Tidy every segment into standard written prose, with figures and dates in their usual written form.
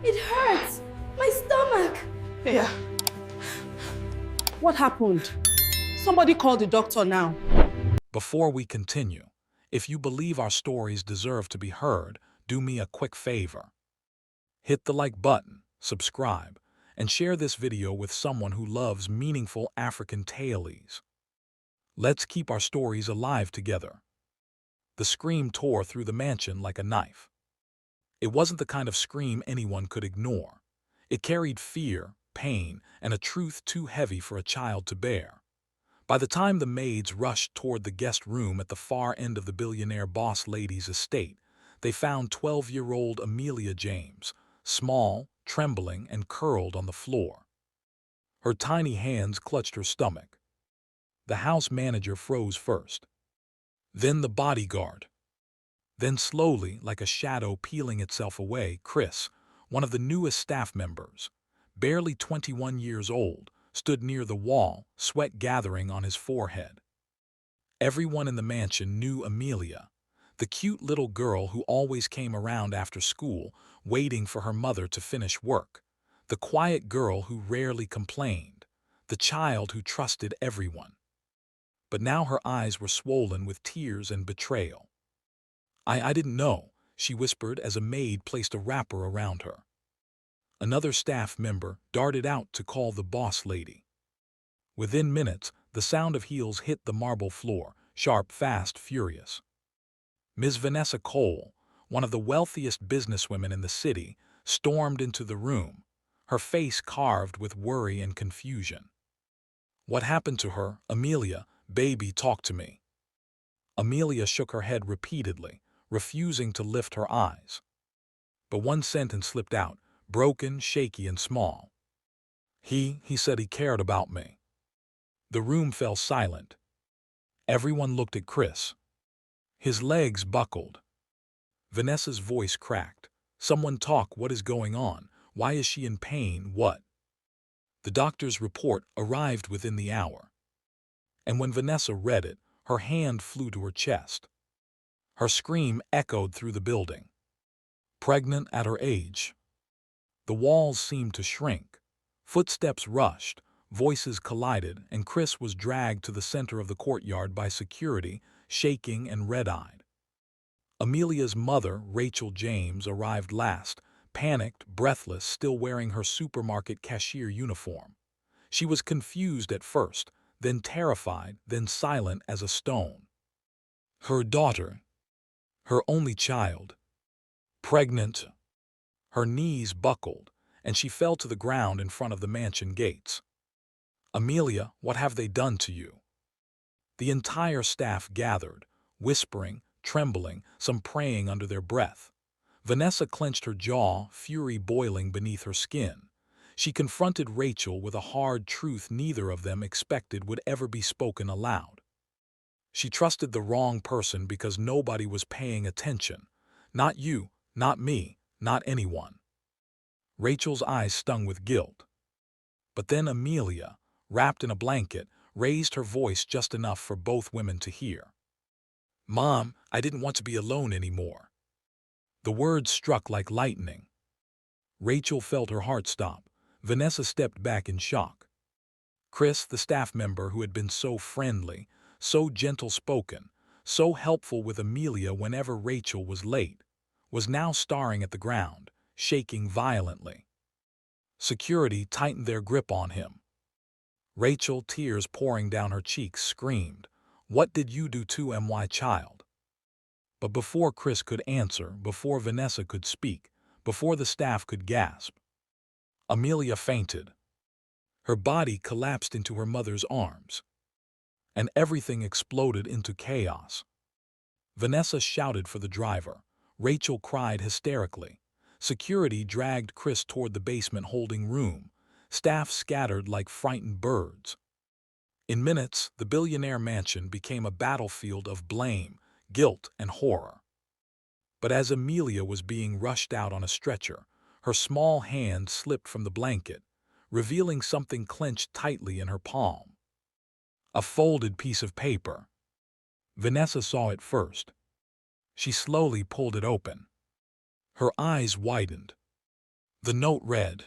It hurts! My stomach! Yeah. What happened? Somebody call the doctor now. Before we continue, if you believe our stories deserve to be heard, do me a quick favor. Hit the like button, subscribe, and share this video with someone who loves meaningful African tales. Let's keep our stories alive together. The scream tore through the mansion like a knife. It wasn't the kind of scream anyone could ignore. It carried fear, pain, and a truth too heavy for a child to bear. By the time the maids rushed toward the guest room at the far end of the billionaire boss lady's estate, they found 12-year-old Amelia James, small, trembling, and curled on the floor. Her tiny hands clutched her stomach. The house manager froze first. Then the bodyguard. Then slowly, like a shadow peeling itself away, Chris, one of the newest staff members, barely 21 years old, stood near the wall, sweat gathering on his forehead. Everyone in the mansion knew Amelia, the cute little girl who always came around after school, waiting for her mother to finish work, the quiet girl who rarely complained, the child who trusted everyone. But now her eyes were swollen with tears and betrayal. I didn't know, she whispered as a maid placed a wrapper around her. Another staff member darted out to call the boss lady. Within minutes, the sound of heels hit the marble floor, sharp, fast, furious. Ms. Vanessa Cole, one of the wealthiest businesswomen in the city, stormed into the room, her face carved with worry and confusion. What happened to her? Amelia, baby, talk to me. Amelia shook her head repeatedly, refusing to lift her eyes. But one sentence slipped out, broken, shaky, and small. He said he cared about me. The room fell silent. Everyone looked at Chris. His legs buckled. Vanessa's voice cracked. Someone talk, what is going on? Why is she in pain? What? The doctor's report arrived within the hour. And when Vanessa read it, her hand flew to her chest. Her scream echoed through the building. Pregnant at her age. The walls seemed to shrink. Footsteps rushed, voices collided, and Chris was dragged to the center of the courtyard by security, shaking and red-eyed. Amelia's mother, Rachel James, arrived last, panicked, breathless, still wearing her supermarket cashier uniform. She was confused at first, then terrified, then silent as a stone. Her daughter, her only child, pregnant. Her knees buckled, and she fell to the ground in front of the mansion gates. Amelia, what have they done to you? The entire staff gathered, whispering, trembling, some praying under their breath. Vanessa clenched her jaw, fury boiling beneath her skin. She confronted Rachel with a hard truth neither of them expected would ever be spoken aloud. She trusted the wrong person because nobody was paying attention. Not you, not me, not anyone. Rachel's eyes stung with guilt. But then Amelia, wrapped in a blanket, raised her voice just enough for both women to hear. Mom, I didn't want to be alone anymore. The words struck like lightning. Rachel felt her heart stop. Vanessa stepped back in shock. Chris, the staff member who had been so friendly, so gentle-spoken, so helpful with Amelia whenever Rachel was late, was now staring at the ground, shaking violently. Security tightened their grip on him. Rachel, tears pouring down her cheeks, screamed, "What did you do to my child?" But before Chris could answer, before Vanessa could speak, before the staff could gasp, Amelia fainted. Her body collapsed into her mother's arms, and everything exploded into chaos. Vanessa shouted for the driver. Rachel cried hysterically. Security dragged Chris toward the basement holding room. Staff scattered like frightened birds. In minutes, the billionaire mansion became a battlefield of blame, guilt, and horror. But as Amelia was being rushed out on a stretcher, her small hand slipped from the blanket, revealing something clenched tightly in her palm. A folded piece of paper. Vanessa saw it first. She slowly pulled it open. Her eyes widened. The note read,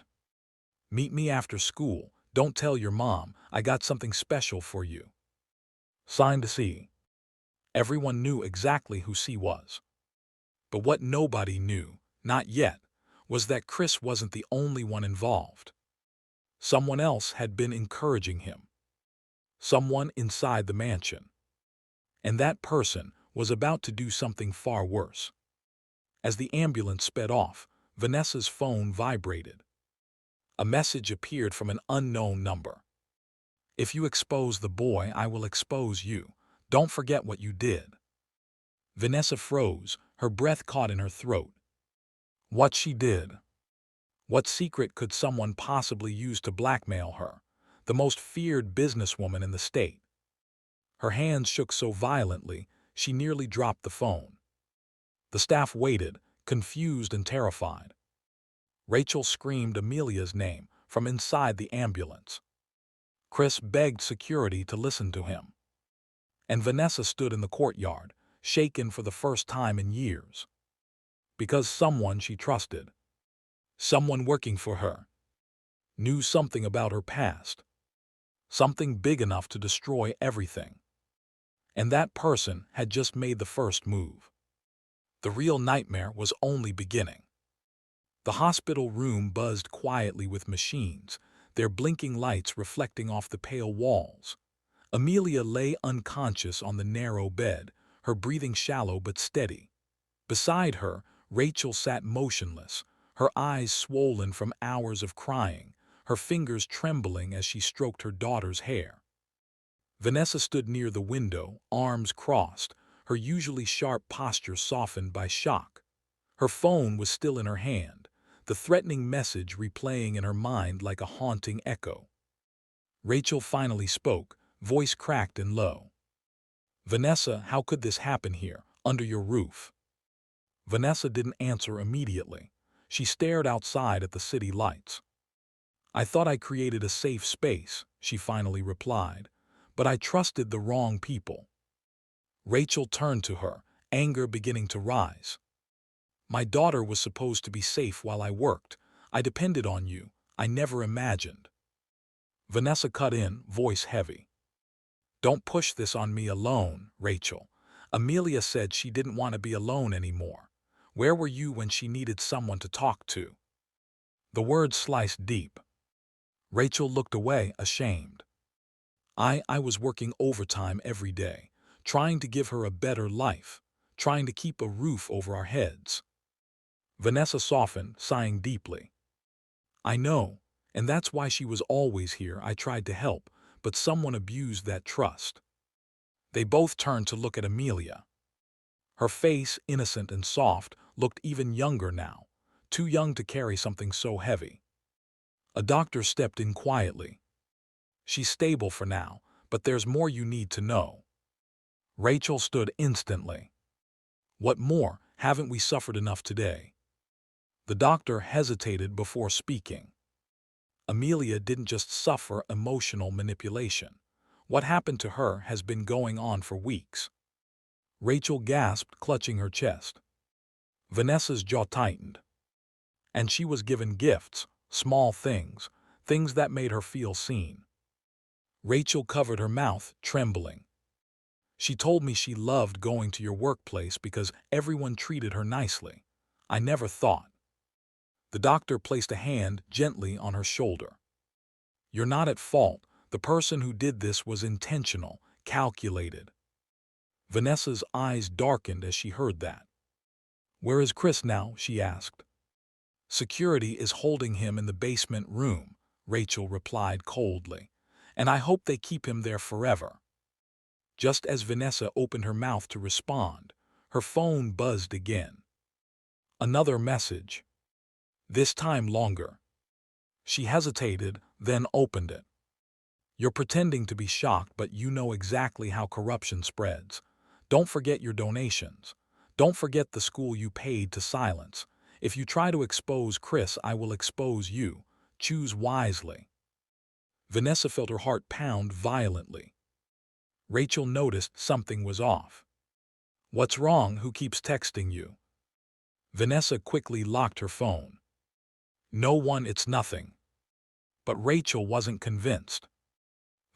"Meet me after school. Don't tell your mom. I got something special for you." Signed C. Everyone knew exactly who C was. But what nobody knew, not yet, was that Chris wasn't the only one involved. Someone else had been encouraging him. Someone inside the mansion. And that person was about to do something far worse. As the ambulance sped off, Vanessa's phone vibrated. A message appeared from an unknown number. "If you expose the boy, I will expose you. Don't forget what you did." Vanessa froze, her breath caught in her throat. What she did? What secret could someone possibly use to blackmail her, the most feared businesswoman in the state? Her hands shook so violently, she nearly dropped the phone. The staff waited, confused and terrified. Rachel screamed Amelia's name from inside the ambulance. Chris begged security to listen to him. And Vanessa stood in the courtyard, shaken for the first time in years. Because someone she trusted, someone working for her, knew something about her past. Something big enough to destroy everything. And that person had just made the first move. The real nightmare was only beginning. The hospital room buzzed quietly with machines, their blinking lights reflecting off the pale walls. Amelia lay unconscious on the narrow bed, her breathing shallow but steady. Beside her, Rachel sat motionless, her eyes swollen from hours of crying, her fingers trembling as she stroked her daughter's hair. Vanessa stood near the window, arms crossed, her usually sharp posture softened by shock. Her phone was still in her hand, the threatening message replaying in her mind like a haunting echo. Rachel finally spoke, voice cracked and low. "Vanessa, how could this happen here, under your roof?" Vanessa didn't answer immediately. She stared outside at the city lights. "I thought I created a safe space," she finally replied, "but I trusted the wrong people." Rachel turned to her, anger beginning to rise. "My daughter was supposed to be safe while I worked. I depended on you. I never imagined." Vanessa cut in, voice heavy. "Don't push this on me alone, Rachel. Amelia said she didn't want to be alone anymore. Where were you when she needed someone to talk to?" The words sliced deep. Rachel looked away, ashamed. I was working overtime every day, trying to give her a better life, trying to keep a roof over our heads." Vanessa softened, sighing deeply. "I know, and that's why she was always here. I tried to help, but someone abused that trust." They both turned to look at Amelia. Her face, innocent and soft, looked even younger now, too young to carry something so heavy. A doctor stepped in quietly. "She's stable for now, but there's more you need to know." Rachel stood instantly. "What more? Haven't we suffered enough today?" The doctor hesitated before speaking. "Amelia didn't just suffer emotional manipulation. What happened to her has been going on for weeks." Rachel gasped, clutching her chest. Vanessa's jaw tightened. "And she was given gifts, small things, things that made her feel seen." Rachel covered her mouth, trembling. "She told me she loved going to your workplace because everyone treated her nicely. I never thought." The doctor placed a hand gently on her shoulder. "You're not at fault. The person who did this was intentional, calculated." Vanessa's eyes darkened as she heard that. "Where is Chris now?" she asked. "Security is holding him in the basement room," Rachel replied coldly, "and I hope they keep him there forever." Just as Vanessa opened her mouth to respond, her phone buzzed again. Another message. This time longer. She hesitated, then opened it. "You're pretending to be shocked, but you know exactly how corruption spreads. Don't forget your donations. Don't forget the school you paid to silence. If you try to expose Chris, I will expose you. Choose wisely." Vanessa felt her heart pound violently. Rachel noticed something was off. "What's wrong? Who keeps texting you?" Vanessa quickly locked her phone. No one, it's nothing. But Rachel wasn't convinced.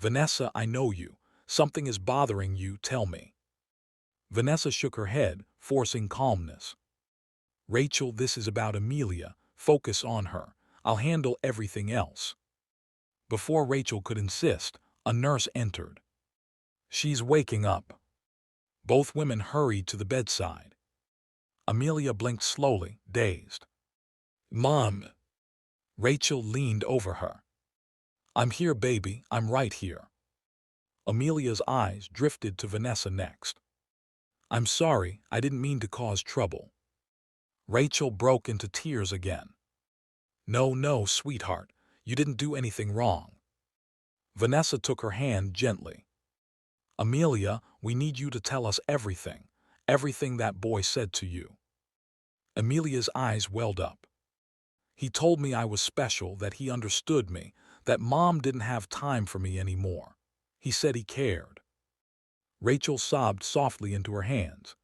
Vanessa, I know you. Something is bothering you, tell me. Vanessa shook her head, forcing calmness. Rachel, this is about Amelia. Focus on her. I'll handle everything else. Before Rachel could insist, a nurse entered. She's waking up. Both women hurried to the bedside. Amelia blinked slowly, dazed. Mom. Rachel leaned over her. I'm here, baby, I'm right here. Amelia's eyes drifted to Vanessa next. I'm sorry, I didn't mean to cause trouble. Rachel broke into tears again. No, sweetheart, you didn't do anything wrong. Vanessa took her hand gently. Amelia, we need you to tell us everything, everything that boy said to you. Amelia's eyes welled up. He told me I was special, that he understood me, that Mom didn't have time for me anymore. He said he cared. Rachel sobbed softly into her hands.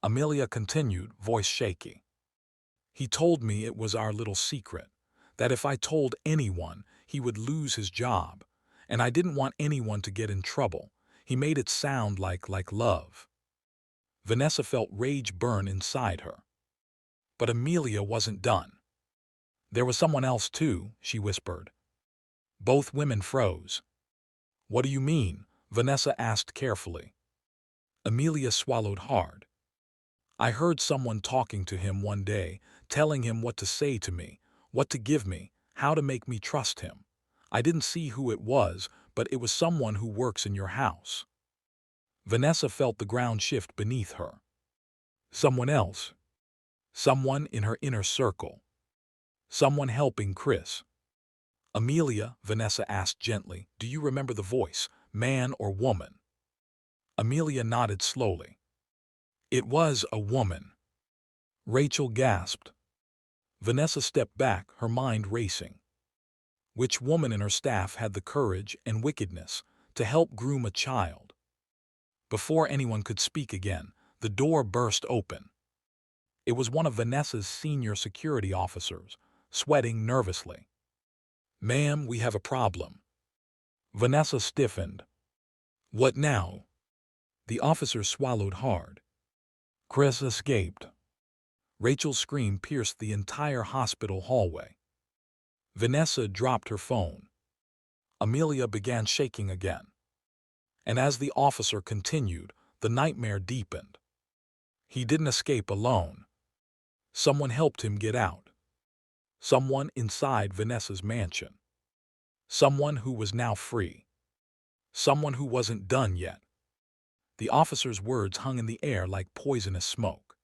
Amelia continued, voice shaky. He told me it was our little secret, that if I told anyone, he would lose his job, and I didn't want anyone to get in trouble. He made it sound like love. Vanessa felt rage burn inside her. But Amelia wasn't done. There was someone else too, she whispered. Both women froze. What do you mean? Vanessa asked carefully. Amelia swallowed hard. I heard someone talking to him one day, telling him what to say to me, what to give me, how to make me trust him. I didn't see who it was, but it was someone who works in your house. Vanessa felt the ground shift beneath her. Someone else. Someone in her inner circle. Someone helping Chris. Amelia, Vanessa asked gently, do you remember the voice, man or woman? Amelia nodded slowly. It was a woman. Rachel gasped. Vanessa stepped back, her mind racing. Which woman in her staff had the courage and wickedness to help groom a child? Before anyone could speak again, the door burst open. It was one of Vanessa's senior security officers, sweating nervously. Ma'am, we have a problem. Vanessa stiffened. What now? The officer swallowed hard. Chris escaped. Rachel's scream pierced the entire hospital hallway. Vanessa dropped her phone. Amelia began shaking again. And as the officer continued, the nightmare deepened. He didn't escape alone. Someone helped him get out. Someone inside Vanessa's mansion. Someone who was now free. Someone who wasn't done yet. The officer's words hung in the air like poisonous smoke.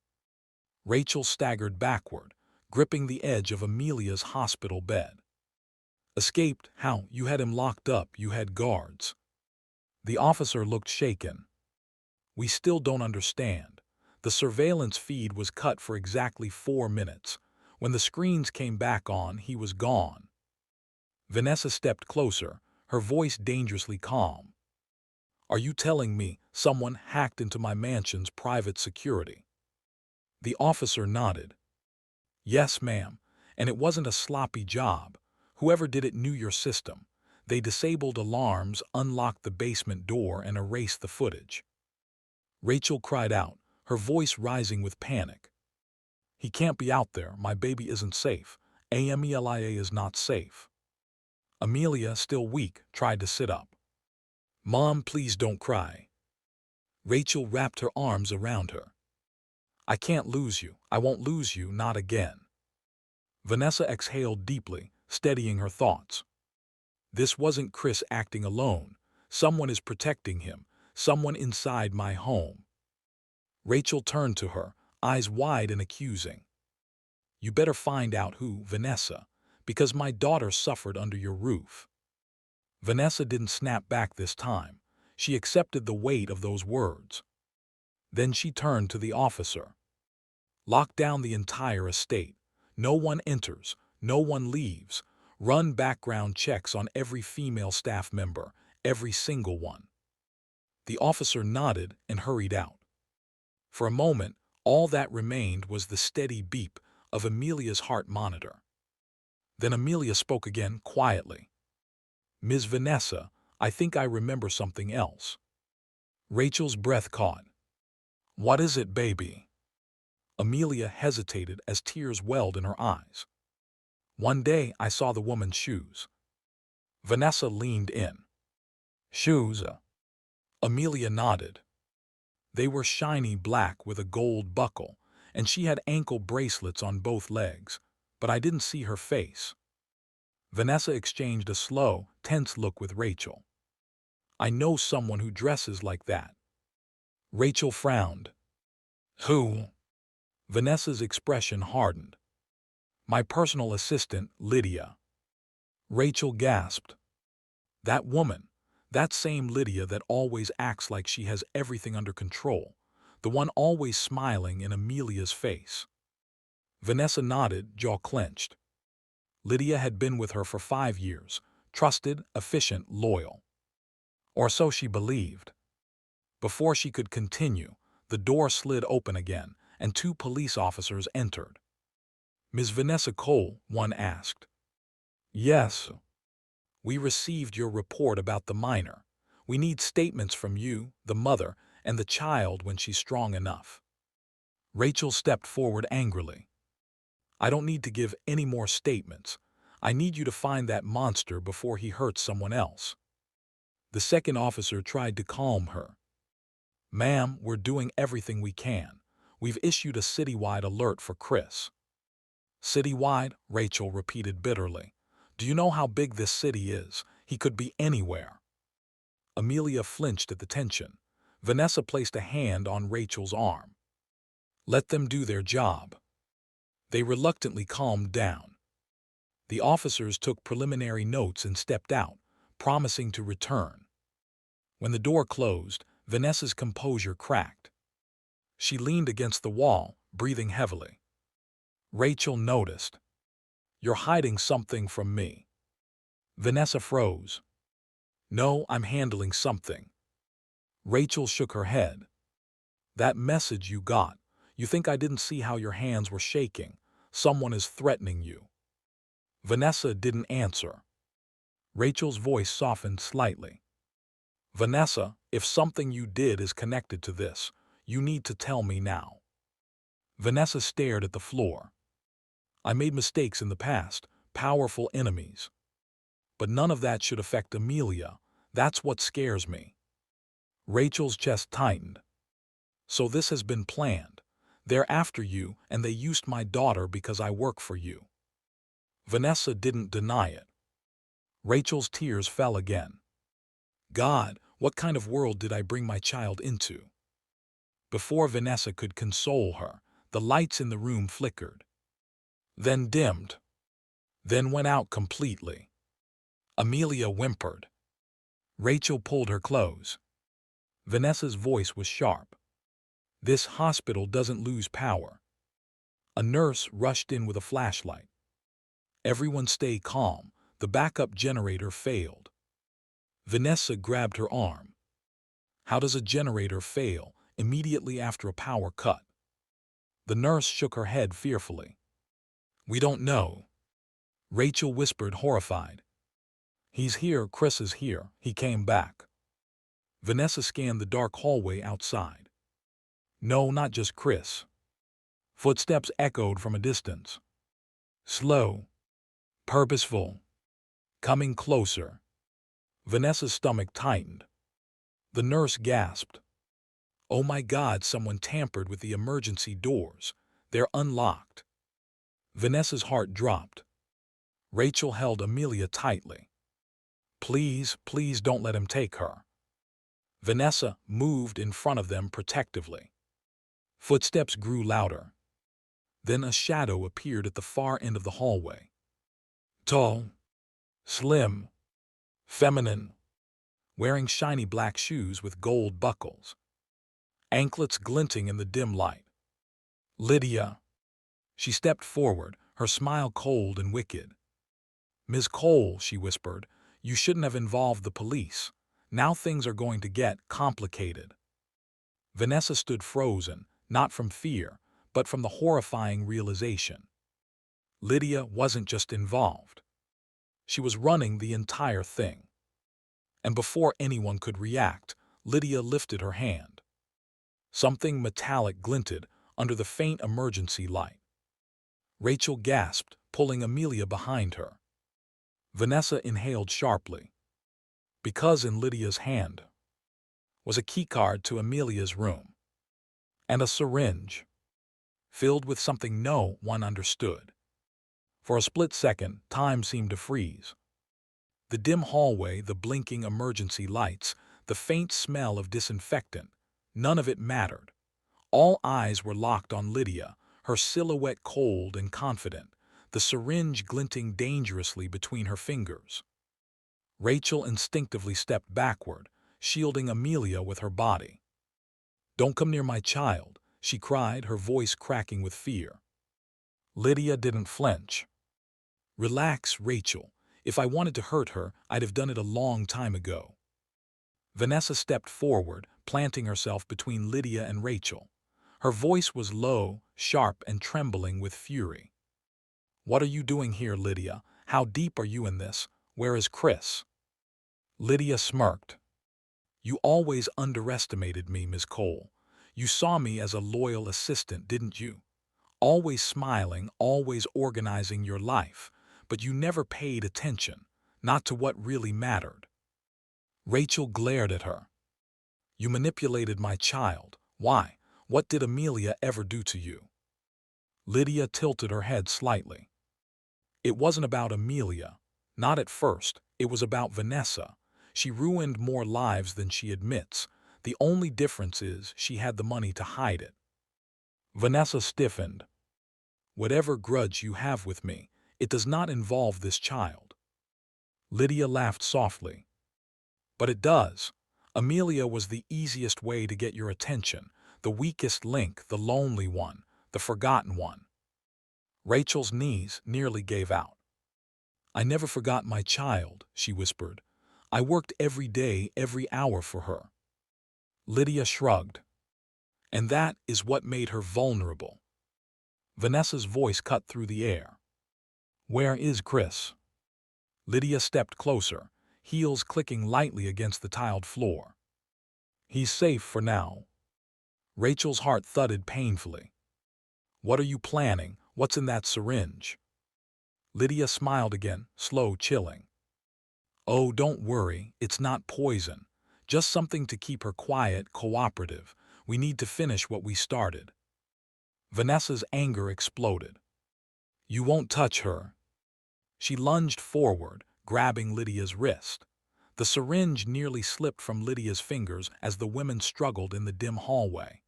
Rachel staggered backward, gripping the edge of Amelia's hospital bed. Escaped? How? You had him locked up, you had guards. The officer looked shaken. We still don't understand. The surveillance feed was cut for exactly 4 minutes. When the screens came back on, he was gone. Vanessa stepped closer, her voice dangerously calm. Are you telling me someone hacked into my mansion's private security? The officer nodded. Yes, ma'am, and it wasn't a sloppy job. Whoever did it knew your system. They disabled alarms, unlocked the basement door, and erased the footage. Rachel cried out, her voice rising with panic. He can't be out there. My baby isn't safe. Amelia is not safe. Amelia, still weak, tried to sit up. Mom, please don't cry. Rachel wrapped her arms around her. I can't lose you. I won't lose you, not again. Vanessa exhaled deeply, steadying her thoughts. This wasn't Chris acting alone. Someone is protecting him. Someone inside my home. Rachel turned to her, eyes wide and accusing. You better find out who, Vanessa, because my daughter suffered under your roof. Vanessa didn't snap back this time. She accepted the weight of those words. Then she turned to the officer. Lock down the entire estate. No one enters, no one leaves. Run background checks on every female staff member, every single one. The officer nodded and hurried out. For a moment, all that remained was the steady beep of Amelia's heart monitor. Then Amelia spoke again quietly. Ms. Vanessa, I think I remember something else. Rachel's breath caught. What is it, baby? Amelia hesitated as tears welled in her eyes. One day I saw the woman's shoes. Vanessa leaned in. Shoes? Amelia nodded. They were shiny black with a gold buckle, and she had ankle bracelets on both legs, but I didn't see her face. Vanessa exchanged a slow, tense look with Rachel. I know someone who dresses like that. Rachel frowned. Who? Vanessa's expression hardened. My personal assistant, Lydia. Rachel gasped. That woman, that same Lydia that always acts like she has everything under control, the one always smiling in Amelia's face. Vanessa nodded, jaw clenched. Lydia had been with her for 5 years, trusted, efficient, loyal. Or so she believed. Before she could continue, the door slid open again, and 2 police officers entered. Ms. Vanessa Cole, one asked. Yes. We received your report about the minor. We need statements from you, the mother, and the child when she's strong enough. Rachel stepped forward angrily. I don't need to give any more statements. I need you to find that monster before he hurts someone else. The second officer tried to calm her. Ma'am, we're doing everything we can. We've issued a citywide alert for Chris. Citywide? Rachel repeated bitterly. Do you know how big this city is? He could be anywhere. Amelia flinched at the tension. Vanessa placed a hand on Rachel's arm. Let them do their job. They reluctantly calmed down. The officers took preliminary notes and stepped out, promising to return. When the door closed, Vanessa's composure cracked. She leaned against the wall, breathing heavily. Rachel noticed. You're hiding something from me. Vanessa froze. No, I'm handling something. Rachel shook her head. That message you got, you think I didn't see how your hands were shaking? Someone is threatening you. Vanessa didn't answer. Rachel's voice softened slightly. Vanessa, if something you did is connected to this, you need to tell me now. Vanessa stared at the floor. I made mistakes in the past, powerful enemies. But none of that should affect Amelia. That's what scares me. Rachel's chest tightened. So this has been planned. They're after you, and they used my daughter because I work for you. Vanessa didn't deny it. Rachel's tears fell again. God, what kind of world did I bring my child into? Before Vanessa could console her, the lights in the room flickered. Then dimmed. Then went out completely. Amelia whimpered. Rachel pulled her close. Vanessa's voice was sharp. This hospital doesn't lose power. A nurse rushed in with a flashlight. Everyone stay calm. The backup generator failed. Vanessa grabbed her arm. How does a generator fail immediately after a power cut? The nurse shook her head fearfully. We don't know. Rachel whispered, horrified. He's here, Chris is here, he came back. Vanessa scanned the dark hallway outside. No, not just Chris. Footsteps echoed from a distance. Slow. Purposeful. Coming closer. Vanessa's stomach tightened. The nurse gasped. Oh my God, someone tampered with the emergency doors. They're unlocked. Vanessa's heart dropped. Rachel held Amelia tightly. Please, please don't let him take her. Vanessa moved in front of them protectively. Footsteps grew louder. Then a shadow appeared at the far end of the hallway. Tall, slim, feminine, wearing shiny black shoes with gold buckles. Anklets glinting in the dim light. Lydia. She stepped forward, her smile cold and wicked. Ms. Cole, she whispered, you shouldn't have involved the police. Now things are going to get complicated. Vanessa stood frozen, not from fear, but from the horrifying realization. Lydia wasn't just involved. She was running the entire thing. And before anyone could react, Lydia lifted her hand. Something metallic glinted under the faint emergency light. Rachel gasped, pulling Amelia behind her. Vanessa inhaled sharply, because in Lydia's hand was a keycard to Amelia's room, and a syringe, filled with something no one understood. For a split second, time seemed to freeze. The dim hallway, the blinking emergency lights, the faint smell of disinfectant, none of it mattered. All eyes were locked on Lydia, her silhouette cold and confident, the syringe glinting dangerously between her fingers. Rachel instinctively stepped backward, shielding Amelia with her body. "Don't come near my child," she cried, her voice cracking with fear. Lydia didn't flinch. "Relax, Rachel. If I wanted to hurt her, I'd have done it a long time ago." Vanessa stepped forward, planting herself between Lydia and Rachel. Her voice was low, sharp, and trembling with fury. "What are you doing here, Lydia? How deep are you in this? Where is Chris?" Lydia smirked. "You always underestimated me, Miss Cole. You saw me as a loyal assistant, didn't you? Always smiling, always organizing your life, but you never paid attention, not to what really mattered." Rachel glared at her. "You manipulated my child. Why? What did Amelia ever do to you?" Lydia tilted her head slightly. "It wasn't about Amelia. Not at first. It was about Vanessa. She ruined more lives than she admits. The only difference is she had the money to hide it." Vanessa stiffened. "Whatever grudge you have with me, it does not involve this child." Lydia laughed softly. "But it does. Amelia was the easiest way to get your attention, the weakest link, the lonely one, the forgotten one." Rachel's knees nearly gave out. "I never forgot my child," she whispered. "I worked every day, every hour for her." Lydia shrugged. "And that is what made her vulnerable." Vanessa's voice cut through the air. "Where is Chris?" Lydia stepped closer, heels clicking lightly against the tiled floor. "He's safe for now." Rachel's heart thudded painfully. "What are you planning? What's in that syringe?" Lydia smiled again, slow chilling. "Oh, don't worry, it's not poison. Just something to keep her quiet, cooperative. We need to finish what we started." Vanessa's anger exploded. "You won't touch her." She lunged forward, grabbing Lydia's wrist. The syringe nearly slipped from Lydia's fingers as the women struggled in the dim hallway.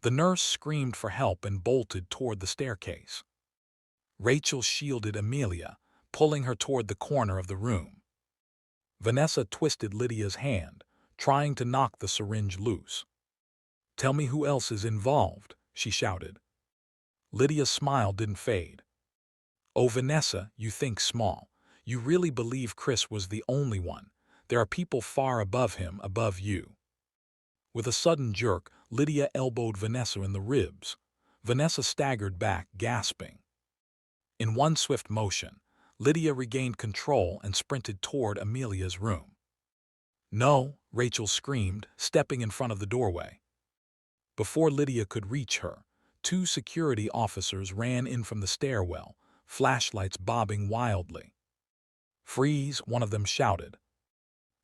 The nurse screamed for help and bolted toward the staircase. Rachel shielded Amelia, pulling her toward the corner of the room. Vanessa twisted Lydia's hand, trying to knock the syringe loose. "Tell me who else is involved," she shouted. Lydia's smile didn't fade. "Oh, Vanessa, you think small. You really believe Chris was the only one. There are people far above him, above you." With a sudden jerk, Lydia elbowed Vanessa in the ribs. Vanessa staggered back, gasping. In one swift motion, Lydia regained control and sprinted toward Amelia's room. "No!" Rachel screamed, stepping in front of the doorway. Before Lydia could reach her, two security officers ran in from the stairwell, flashlights bobbing wildly. "Freeze!" one of them shouted.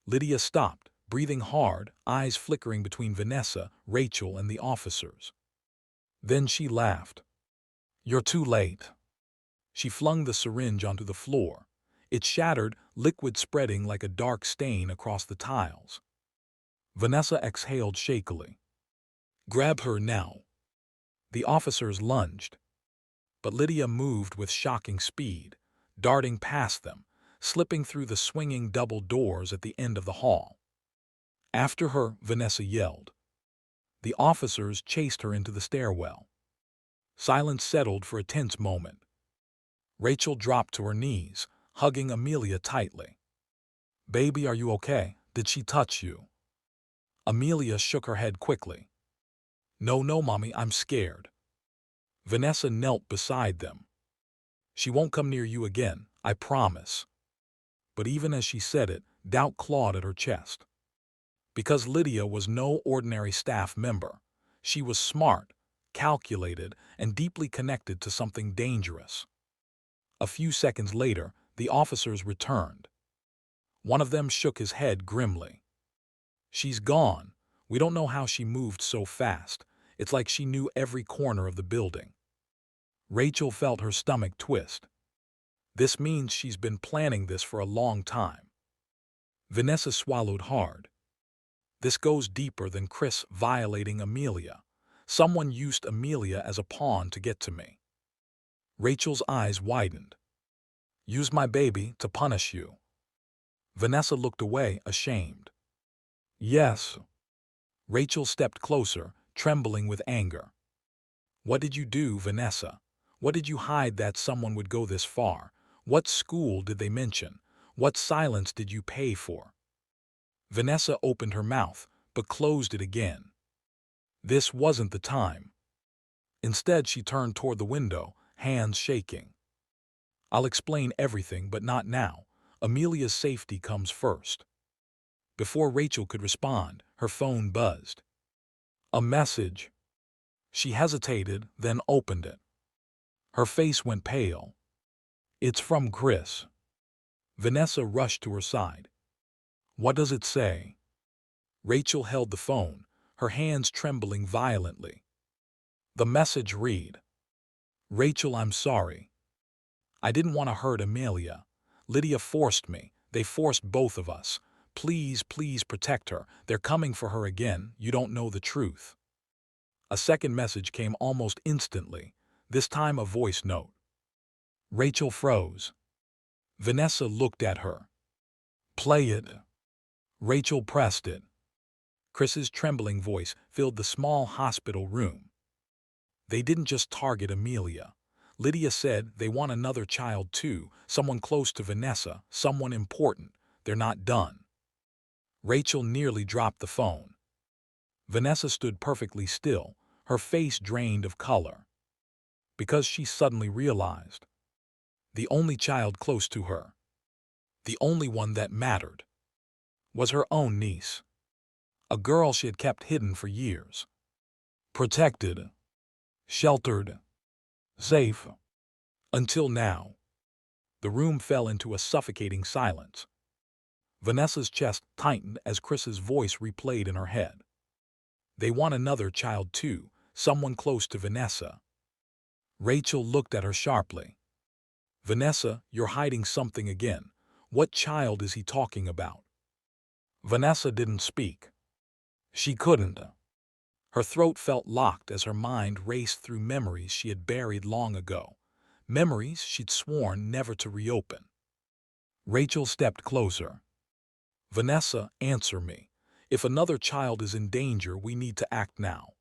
Lydia stopped, breathing hard, eyes flickering between Vanessa, Rachel, and the officers. Then she laughed. "You're too late." She flung the syringe onto the floor. It shattered, liquid spreading like a dark stain across the tiles. Vanessa exhaled shakily. "Grab her now." The officers lunged, but Lydia moved with shocking speed, darting past them, slipping through the swinging double doors at the end of the hall. "After her," Vanessa yelled. The officers chased her into the stairwell. Silence settled for a tense moment. Rachel dropped to her knees, hugging Amelia tightly. "Baby, are you okay? Did she touch you?" Amelia shook her head quickly. "No, no, Mommy, I'm scared." Vanessa knelt beside them. She won't come near you again, I promise. But even as she said it, doubt clawed at her chest. Because Lydia was no ordinary staff member. She was smart, calculated, and deeply connected to something dangerous. A few seconds later, the officers returned. One of them shook his head grimly. She's gone. We don't know how she moved so fast. It's like she knew every corner of the building. Rachel felt her stomach twist. This means she's been planning this for a long time. Vanessa swallowed hard. This goes deeper than Chris violating Amelia. Someone used Amelia as a pawn to get to me. Rachel's eyes widened. Use my baby to punish you. Vanessa looked away, ashamed. Yes. Rachel stepped closer, trembling with anger. What did you do, Vanessa? What did you hide that someone would go this far? What school did they mention? What silence did you pay for? Vanessa opened her mouth, but closed it again. This wasn't the time. Instead, she turned toward the window, hands shaking. I'll explain everything, but not now. Amelia's safety comes first. Before Rachel could respond, her phone buzzed. A message. She hesitated, then opened it. Her face went pale. It's from Chris. Vanessa rushed to her side. What does it say? Rachel held the phone, her hands trembling violently. The message read, Rachel, I'm sorry. I didn't want to hurt Amelia. Lydia forced me. They forced both of us. Please, please protect her. They're coming for her again. You don't know the truth. A second message came almost instantly, this time a voice note. Rachel froze. Vanessa looked at her. Play it. Rachel pressed it. Chris's trembling voice filled the small hospital room. They didn't just target Amelia. Lydia said they want another child too, someone close to Vanessa, someone important. They're not done. Rachel nearly dropped the phone. Vanessa stood perfectly still, her face drained of color. Because she suddenly realized. The only child close to her, the only one that mattered, was her own niece. A girl she had kept hidden for years. Protected, sheltered, safe. Until now. The room fell into a suffocating silence. Vanessa's chest tightened as Chris's voice replayed in her head. They want another child too, someone close to Vanessa. Rachel looked at her sharply. Vanessa, you're hiding something again. What child is he talking about? Vanessa didn't speak. She couldn't. Her throat felt locked as her mind raced through memories she had buried long ago. Memories she'd sworn never to reopen. Rachel stepped closer. Vanessa, answer me. If another child is in danger, we need to act now.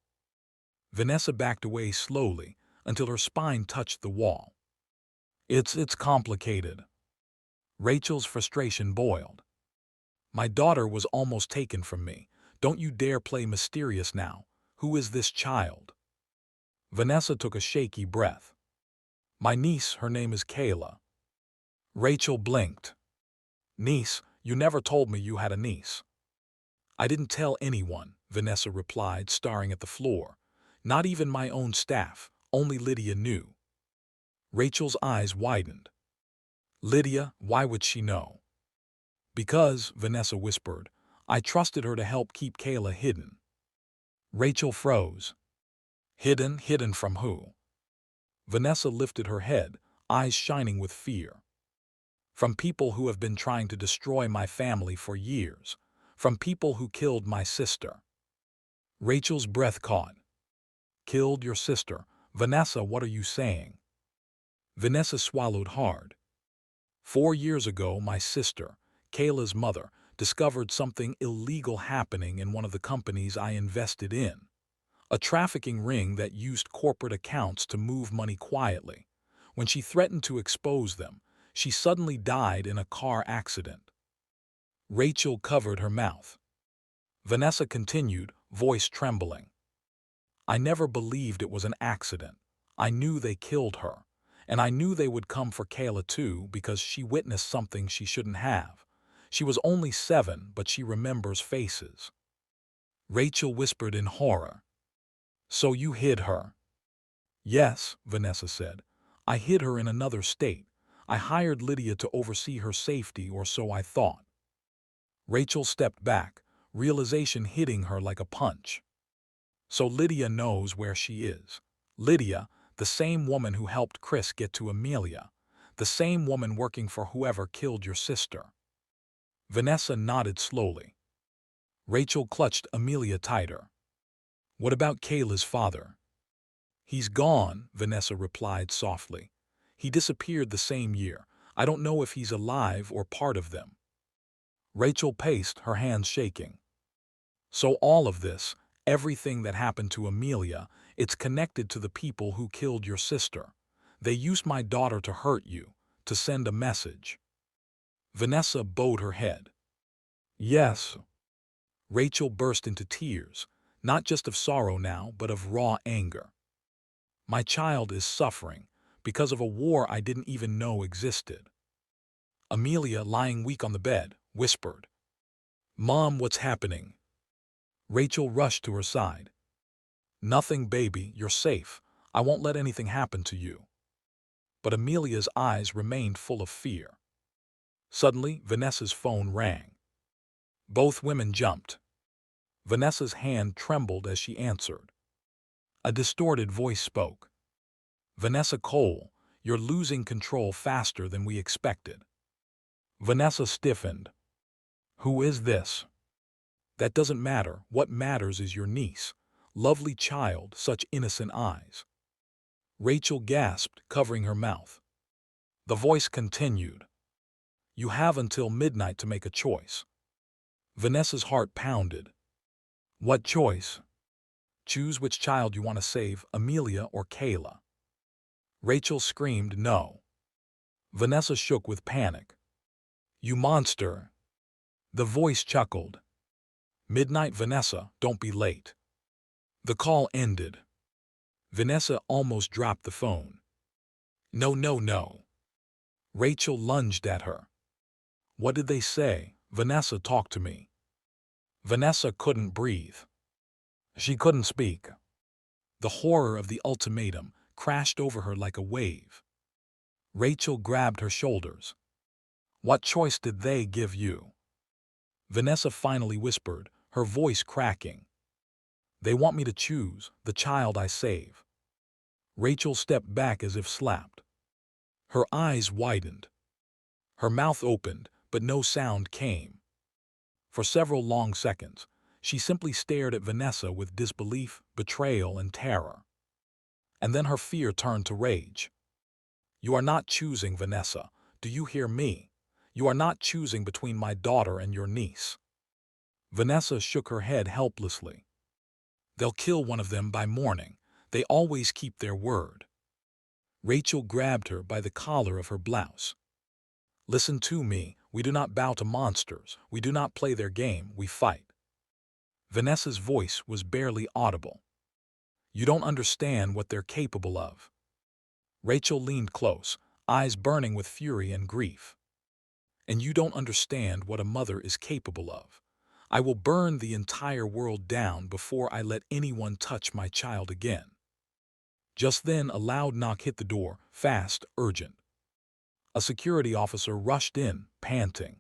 Vanessa backed away slowly until her spine touched the wall. It's complicated. Rachel's frustration boiled. My daughter was almost taken from me. Don't you dare play mysterious now. Who is this child? Vanessa took a shaky breath. My niece, her name is Kayla. Rachel blinked. Niece, you never told me you had a niece. I didn't tell anyone, Vanessa replied, staring at the floor. Not even my own staff, only Lydia knew. Rachel's eyes widened. Lydia, why would she know? Because, Vanessa whispered, I trusted her to help keep Kayla hidden. Rachel froze. Hidden from who? Vanessa lifted her head, eyes shining with fear. From people who have been trying to destroy my family for years. From people who killed my sister. Rachel's breath caught. Killed your sister? Vanessa, what are you saying? Vanessa swallowed hard. 4 years ago, my sister, Kayla's mother, discovered something illegal happening in one of the companies I invested in. A trafficking ring that used corporate accounts to move money quietly. When she threatened to expose them, she suddenly died in a car accident. Rachel covered her mouth. Vanessa continued, voice trembling. I never believed it was an accident. I knew they killed her. And I knew they would come for Kayla too because she witnessed something she shouldn't have. She was only 7, but she remembers faces. Rachel whispered in horror. So you hid her? Yes, Vanessa said. I hid her in another state. I hired Lydia to oversee her safety, or so I thought. Rachel stepped back, realization hitting her like a punch. So Lydia knows where she is. Lydia, the same woman who helped Chris get to Amelia, the same woman working for whoever killed your sister. Vanessa nodded slowly. Rachel clutched Amelia tighter. What about Kayla's father? He's gone, Vanessa replied softly. He disappeared the same year. I don't know if he's alive or part of them. Rachel paced, her hands shaking. So all of this, everything that happened to Amelia, it's connected to the people who killed your sister. They used my daughter to hurt you, to send a message. Vanessa bowed her head. Yes. Rachel burst into tears, not just of sorrow now, but of raw anger. My child is suffering because of a war I didn't even know existed. Amelia, lying weak on the bed, whispered, Mom, what's happening? Rachel rushed to her side. Nothing, baby, you're safe. I won't let anything happen to you. But Amelia's eyes remained full of fear. Suddenly, Vanessa's phone rang. Both women jumped. Vanessa's hand trembled as she answered. A distorted voice spoke. Vanessa Cole, you're losing control faster than we expected. Vanessa stiffened. Who is this? That doesn't matter. What matters is your niece. Lovely child, such innocent eyes. Rachel gasped, covering her mouth. The voice continued. You have until midnight to make a choice. Vanessa's heart pounded. What choice? Choose which child you want to save, Amelia or Kayla. Rachel screamed no. Vanessa shook with panic. You monster. The voice chuckled. Midnight, Vanessa, don't be late. The call ended. Vanessa almost dropped the phone. No, no, no. Rachel lunged at her. What did they say? Vanessa, talk to me. Vanessa couldn't breathe. She couldn't speak. The horror of the ultimatum crashed over her like a wave. Rachel grabbed her shoulders. What choice did they give you? Vanessa finally whispered, her voice cracking. They want me to choose the child I save. Rachel stepped back as if slapped. Her eyes widened. Her mouth opened, but no sound came. For several long seconds, she simply stared at Vanessa with disbelief, betrayal, and terror. And then her fear turned to rage. You are not choosing, Vanessa. Do you hear me? You are not choosing between my daughter and your niece. Vanessa shook her head helplessly. They'll kill one of them by morning. They always keep their word. Rachel grabbed her by the collar of her blouse. Listen to me. We do not bow to monsters. We do not play their game. We fight. Vanessa's voice was barely audible. You don't understand what they're capable of. Rachel leaned close, eyes burning with fury and grief. And you don't understand what a mother is capable of. I will burn the entire world down before I let anyone touch my child again. Just then, a loud knock hit the door, fast, urgent. A security officer rushed in, panting.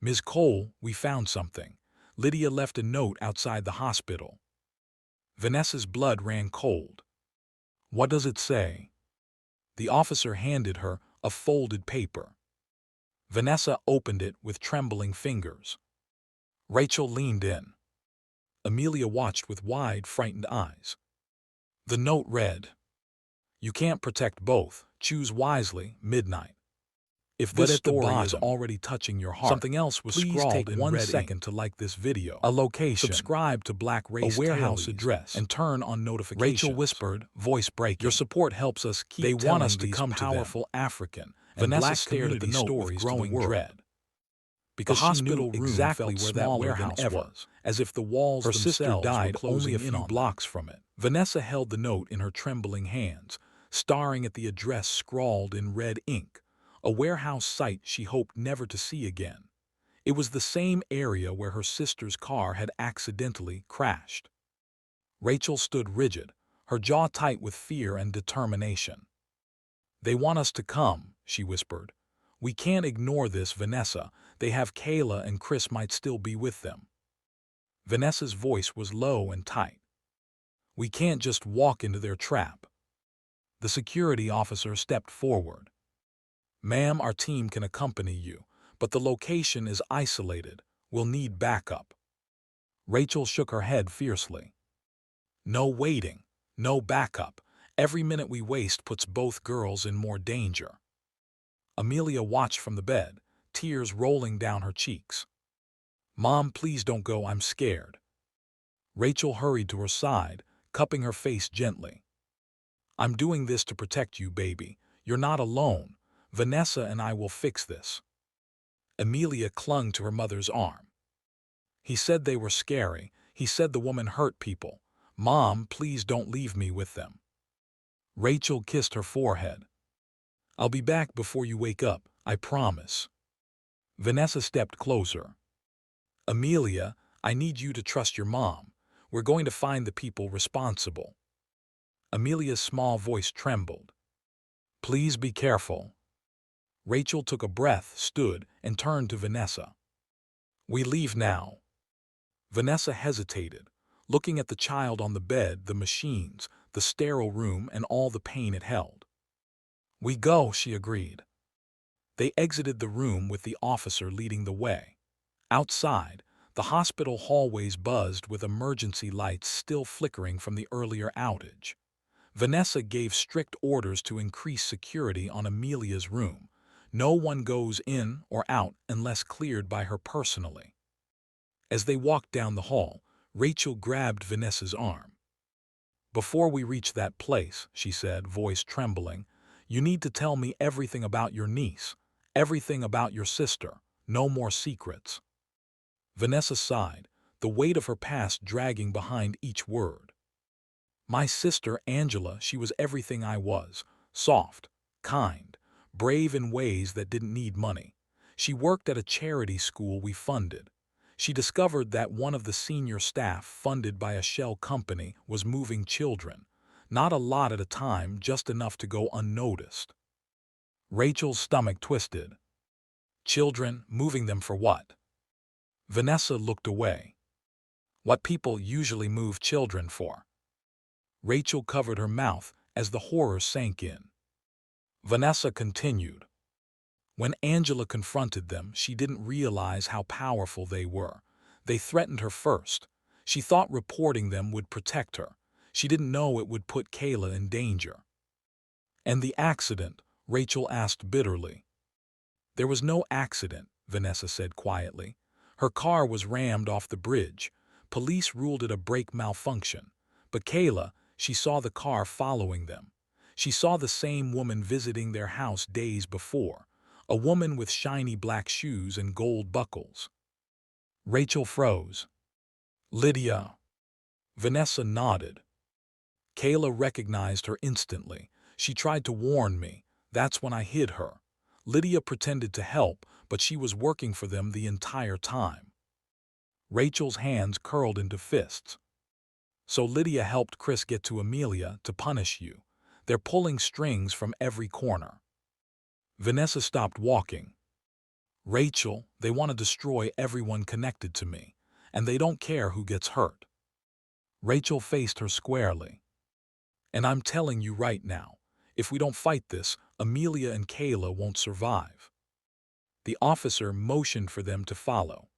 Ms. Cole, we found something. Lydia left a note outside the hospital. Vanessa's blood ran cold. What does it say? The officer handed her a folded paper. Vanessa opened it with trembling fingers. Rachel leaned in. Amelia watched with wide, frightened eyes. The note read, You can't protect both. Choose wisely, midnight. If this story is already touching your heart, something else was scrawled in 1 second to like this video. A location, subscribe to Black Race, a warehouse address, and turn on notifications. Rachel whispered, voice breaking. Your support helps us keep telling these powerful African. They want us to come powerful African. Vanessa stared at the note with growing dread. Because the hospital room exactly where that warehouse was, as if the walls themselves were closing in on them. Her sister died only a few blocks from it. Vanessa held the note in her trembling hands, staring at the address scrawled in red ink, a warehouse site she hoped never to see again. It was the same area where her sister's car had accidentally crashed. Rachel stood rigid, her jaw tight with fear and determination. "They want us to come," she whispered. "We can't ignore this, Vanessa. They have Kayla and Chris might still be with them." Vanessa's voice was low and tight. "We can't just walk into their trap." The security officer stepped forward. "Ma'am, our team can accompany you, but the location is isolated. We'll need backup." Rachel shook her head fiercely. "No waiting, no backup. Every minute we waste puts both girls in more danger." Amelia watched from the bed, tears rolling down her cheeks. "Mom, please don't go, I'm scared." Rachel hurried to her side, cupping her face gently. "I'm doing this to protect you, baby. You're not alone. Vanessa and I will fix this." Amelia clung to her mother's arm. "He said they were scary. He said the woman hurt people. Mom, please don't leave me with them." Rachel kissed her forehead. "I'll be back before you wake up, I promise." Vanessa stepped closer. "Amelia, I need you to trust your mom. We're going to find the people responsible." Amelia's small voice trembled. "Please be careful." Rachel took a breath, stood, and turned to Vanessa. "We leave now." Vanessa hesitated, looking at the child on the bed, the machines, the sterile room, and all the pain it held. "We go," she agreed. They exited the room with the officer leading the way. Outside, the hospital hallways buzzed with emergency lights still flickering from the earlier outage. Vanessa gave strict orders to increase security on Amelia's room. No one goes in or out unless cleared by her personally. As they walked down the hall, Rachel grabbed Vanessa's arm. "Before we reach that place," she said, voice trembling, "you need to tell me everything about your niece, everything about your sister, no more secrets." Vanessa sighed, the weight of her past dragging behind each word. "My sister, Angela, she was everything I was, soft, kind, brave in ways that didn't need money. She worked at a charity school we funded. She discovered that one of the senior staff funded by a shell company was moving children, not a lot at a time, just enough to go unnoticed." Rachel's stomach twisted. "Children, moving them for what?" Vanessa looked away. "What people usually move children for." Rachel covered her mouth as the horror sank in. Vanessa continued. "When Angela confronted them, she didn't realize how powerful they were. They threatened her first. She thought reporting them would protect her. She didn't know it would put Kayla in danger." "And the accident?" Rachel asked bitterly. "There was no accident," Vanessa said quietly. "Her car was rammed off the bridge. Police ruled it a brake malfunction. But Kayla, she saw the car following them. She saw the same woman visiting their house days before, a woman with shiny black shoes and gold buckles." Rachel froze. "Lydia." Vanessa nodded. "Kayla recognized her instantly. She tried to warn me. That's when I hid her. Lydia pretended to help, but she was working for them the entire time." Rachel's hands curled into fists. "So Lydia helped Chris get to Amelia to punish you. They're pulling strings from every corner." Vanessa stopped walking. "Rachel, they want to destroy everyone connected to me, and they don't care who gets hurt." Rachel faced her squarely. "And I'm telling you right now, if we don't fight this, Amelia and Kayla won't survive." The officer motioned for them to follow.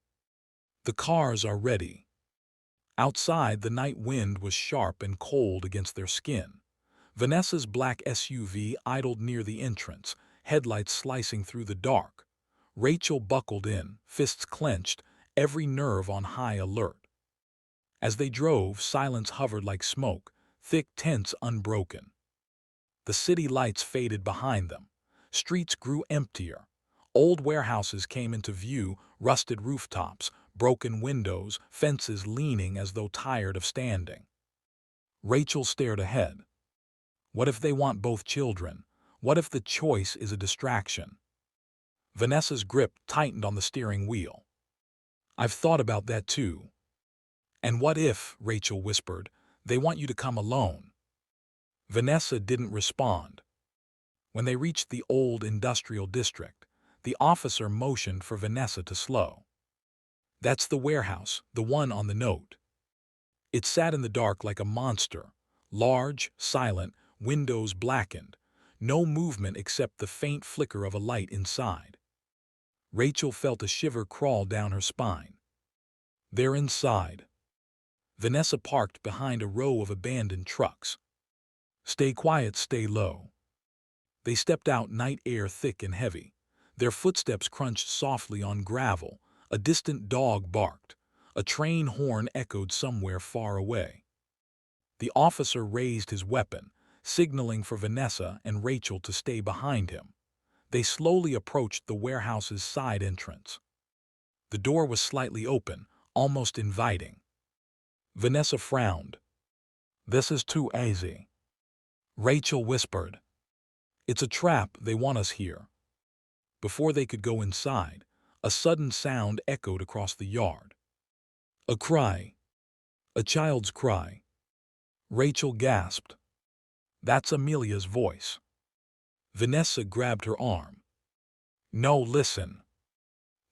"The cars are ready." Outside, the night wind was sharp and cold against their skin. Vanessa's black SUV idled near the entrance, headlights slicing through the dark. Rachel buckled in, fists clenched, every nerve on high alert. As they drove, silence hovered like smoke, thick, tense, unbroken. The city lights faded behind them. Streets grew emptier. Old warehouses came into view, rusted rooftops, broken windows, fences leaning as though tired of standing. Rachel stared ahead. What if they want both children? What if the choice is a distraction? Vanessa's grip tightened on the steering wheel. I've thought about that too. And what if, Rachel whispered, they want you to come alone? Vanessa didn't respond. When they reached the old industrial district, the officer motioned for Vanessa to slow. That's the warehouse, the one on the note. It sat in the dark like a monster, large, silent, windows blackened, no movement except the faint flicker of a light inside. Rachel felt a shiver crawl down her spine. They're inside. Vanessa parked behind a row of abandoned trucks. Stay quiet, stay low. They stepped out, night air thick and heavy. Their footsteps crunched softly on gravel. A distant dog barked. A train horn echoed somewhere far away. The officer raised his weapon, signaling for Vanessa and Rachel to stay behind him. They slowly approached the warehouse's side entrance. The door was slightly open, almost inviting. Vanessa frowned. This is too easy. Rachel whispered. It's a trap, they want us here. Before they could go inside, a sudden sound echoed across the yard. A cry. A child's cry. Rachel gasped. That's Amelia's voice. Vanessa grabbed her arm. No, listen.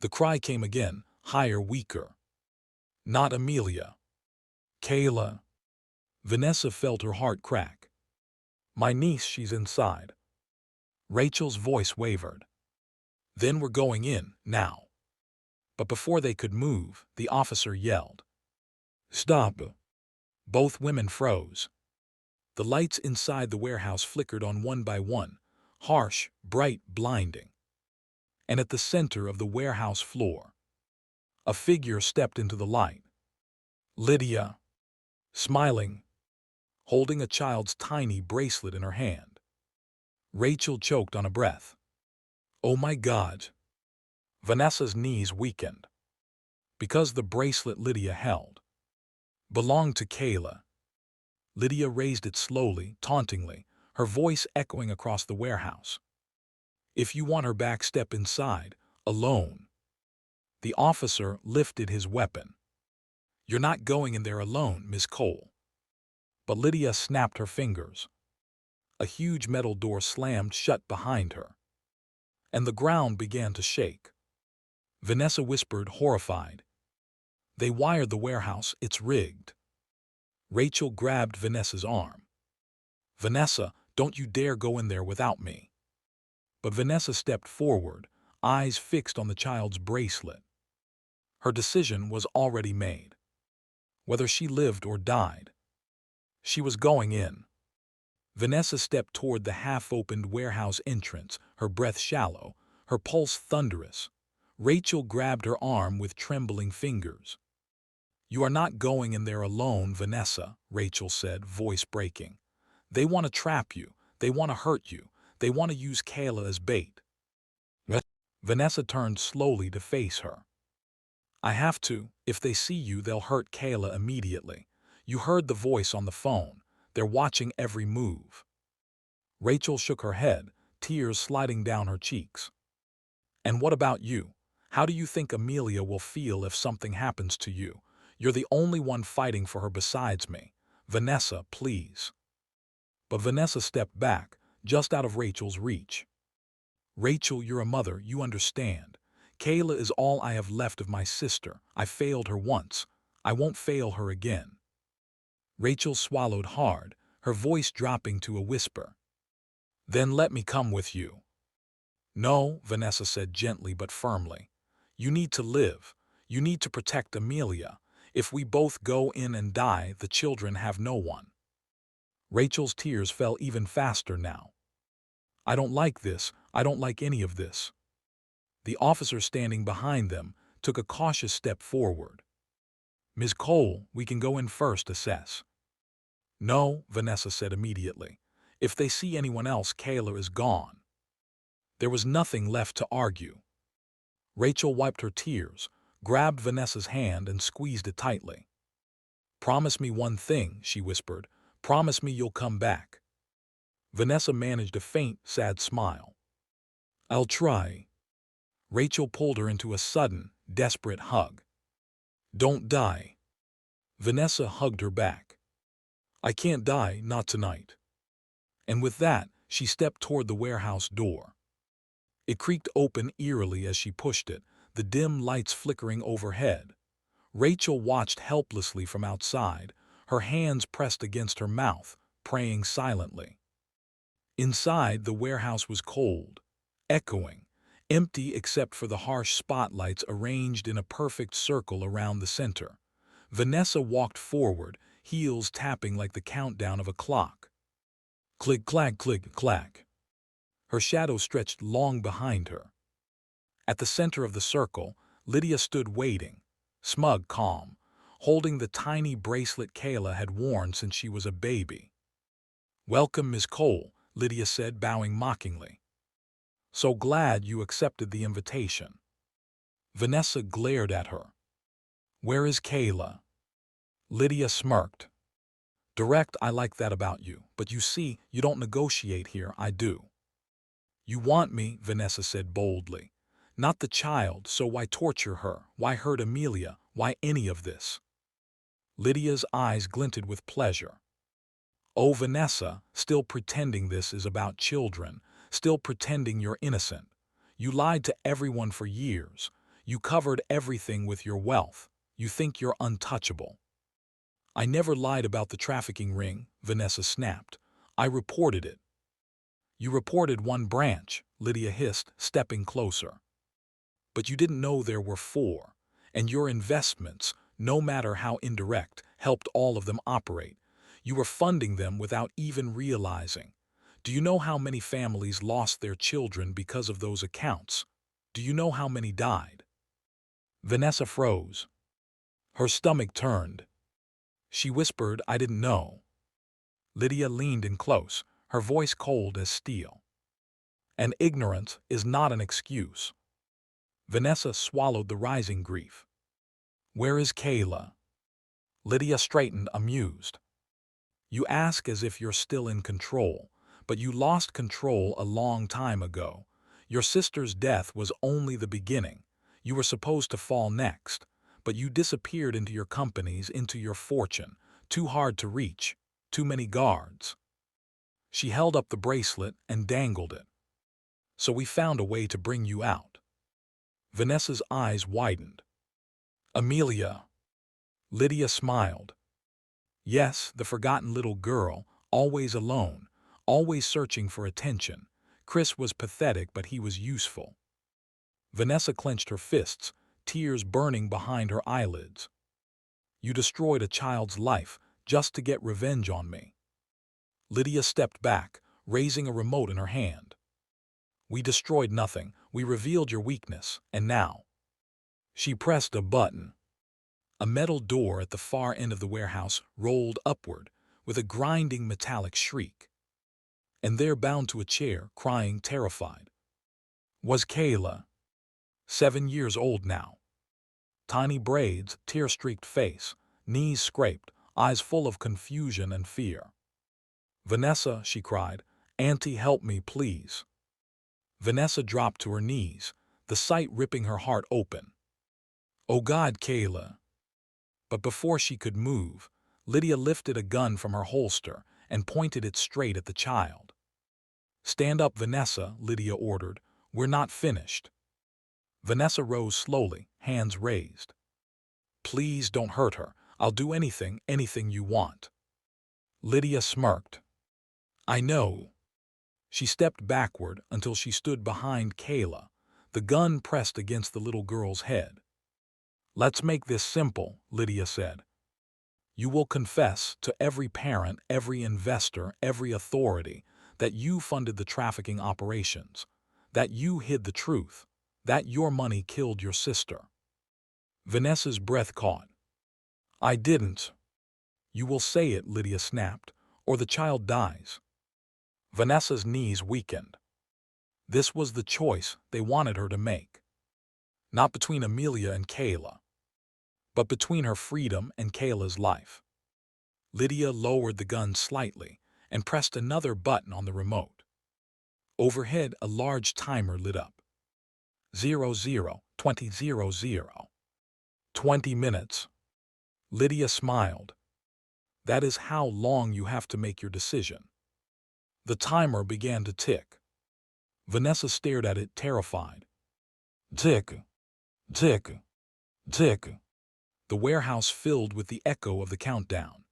The cry came again, higher, weaker. Not Amelia. Kayla. Vanessa felt her heart crack. My niece, she's inside. Rachel's voice wavered. Then we're going in, now. But before they could move, the officer yelled. Stop. Both women froze. The lights inside the warehouse flickered on one by one, harsh, bright, blinding. And at the center of the warehouse floor, a figure stepped into the light. Lydia. Smiling, holding a child's tiny bracelet in her hand. Rachel choked on a breath. Oh my God. Vanessa's knees weakened. Because the bracelet Lydia held belonged to Kayla. Lydia raised it slowly, tauntingly, her voice echoing across the warehouse. If you want her back, step inside, alone. The officer lifted his weapon. You're not going in there alone, Miss Cole. But Lydia snapped her fingers. A huge metal door slammed shut behind her, and the ground began to shake. Vanessa whispered, horrified. They wired the warehouse, it's rigged. Rachel grabbed Vanessa's arm. Vanessa, don't you dare go in there without me. But Vanessa stepped forward, eyes fixed on the child's bracelet. Her decision was already made. Whether she lived or died, she was going in. Vanessa stepped toward the half-opened warehouse entrance, her breath shallow, her pulse thunderous. Rachel grabbed her arm with trembling fingers. You are not going in there alone, Vanessa, Rachel said, voice breaking. They want to trap you. They want to hurt you. They want to use Kayla as bait. Vanessa turned slowly to face her. I have to. If they see you, they'll hurt Kayla immediately. You heard the voice on the phone. They're watching every move. Rachel shook her head, tears sliding down her cheeks. And what about you? How do you think Amelia will feel if something happens to you? You're the only one fighting for her besides me. Vanessa, please. But Vanessa stepped back, just out of Rachel's reach. Rachel, you're a mother, you understand. Kayla is all I have left of my sister. I failed her once. I won't fail her again. Rachel swallowed hard, her voice dropping to a whisper. Then let me come with you. No, Vanessa said gently but firmly. You need to live. You need to protect Amelia. If we both go in and die, the children have no one. Rachel's tears fell even faster now. I don't like this. I don't like any of this. The officer standing behind them took a cautious step forward. Ms. Cole, we can go in first, assess. No, Vanessa said immediately. If they see anyone else, Kayla is gone. There was nothing left to argue. Rachel wiped her tears, grabbed Vanessa's hand and squeezed it tightly. Promise me one thing, she whispered. Promise me you'll come back. Vanessa managed a faint, sad smile. I'll try. Rachel pulled her into a sudden, desperate hug. Don't die. Vanessa hugged her back. I can't die, not tonight. And with that, she stepped toward the warehouse door. It creaked open eerily as she pushed it, the dim lights flickering overhead. Rachel watched helplessly from outside, her hands pressed against her mouth, praying silently. Inside, the warehouse was cold, echoing, empty except for the harsh spotlights arranged in a perfect circle around the center. Vanessa walked forward, heels tapping like the countdown of a clock. Click-clack, click-clack. Her shadow stretched long behind her. At the center of the circle, Lydia stood waiting, smug calm, holding the tiny bracelet Kayla had worn since she was a baby. Welcome, Miss Cole, Lydia said, bowing mockingly. So glad you accepted the invitation. Vanessa glared at her. Where is Kayla? Lydia smirked. Direct, I like that about you, but you see, you don't negotiate here, I do. You want me, Vanessa said boldly. Not the child, so why torture her? Why hurt Amelia? Why any of this? Lydia's eyes glinted with pleasure. Oh, Vanessa, still pretending this is about children, still pretending you're innocent. You lied to everyone for years. You covered everything with your wealth. You think you're untouchable. I never lied about the trafficking ring, Vanessa snapped. I reported it. You reported one branch, Lydia hissed, stepping closer. But you didn't know there were 4, and your investments, no matter how indirect, helped all of them operate. You were funding them without even realizing. Do you know how many families lost their children because of those accounts? Do you know how many died? Vanessa froze. Her stomach turned. She whispered, I didn't know. Lydia leaned in close, her voice cold as steel. And ignorance is not an excuse. Vanessa swallowed the rising grief. Where is Kayla? Lydia straightened, amused. You ask as if you're still in control, but you lost control a long time ago. Your sister's death was only the beginning. You were supposed to fall next, but you disappeared into your companies, into your fortune. Too hard to reach, too many guards. She held up the bracelet and dangled it. So we found a way to bring you out. Vanessa's eyes widened. Amelia. Lydia smiled. Yes, the forgotten little girl, always alone, always searching for attention. Chris was pathetic, but he was useful. Vanessa clenched her fists, tears burning behind her eyelids. You destroyed a child's life just to get revenge on me. Lydia stepped back, raising a remote in her hand. We destroyed nothing. We revealed your weakness, and now. She pressed a button. A metal door at the far end of the warehouse rolled upward with a grinding metallic shriek. And there, bound to a chair, crying, terrified, was Kayla. 7 years old now. Tiny braids, tear-streaked face, knees scraped, eyes full of confusion and fear. Vanessa, she cried, Auntie, help me, please. Vanessa dropped to her knees, the sight ripping her heart open. Oh God, Kayla. But before she could move, Lydia lifted a gun from her holster and pointed it straight at the child. Stand up, Vanessa, Lydia ordered. We're not finished. Vanessa rose slowly, hands raised. Please don't hurt her. I'll do anything you want. Lydia smirked. I know. She stepped backward until she stood behind Kayla, the gun pressed against the little girl's head. Let's make this simple, Lydia said. You will confess to every parent, every investor, every authority that you funded the trafficking operations, that you hid the truth, that your money killed your sister. Vanessa's breath caught. I didn't. You will say it, Lydia snapped, or the child dies. Vanessa's knees weakened. This was the choice they wanted her to make. Not between Amelia and Kayla, but between her freedom and Kayla's life. Lydia lowered the gun slightly, and pressed another button on the remote. Overhead, a large timer lit up. 00:20:00. 20 minutes. Lydia smiled. That is how long you have to make your decision. The timer began to tick. Vanessa stared at it, terrified. Tick, tick, tick. The warehouse filled with the echo of the countdown.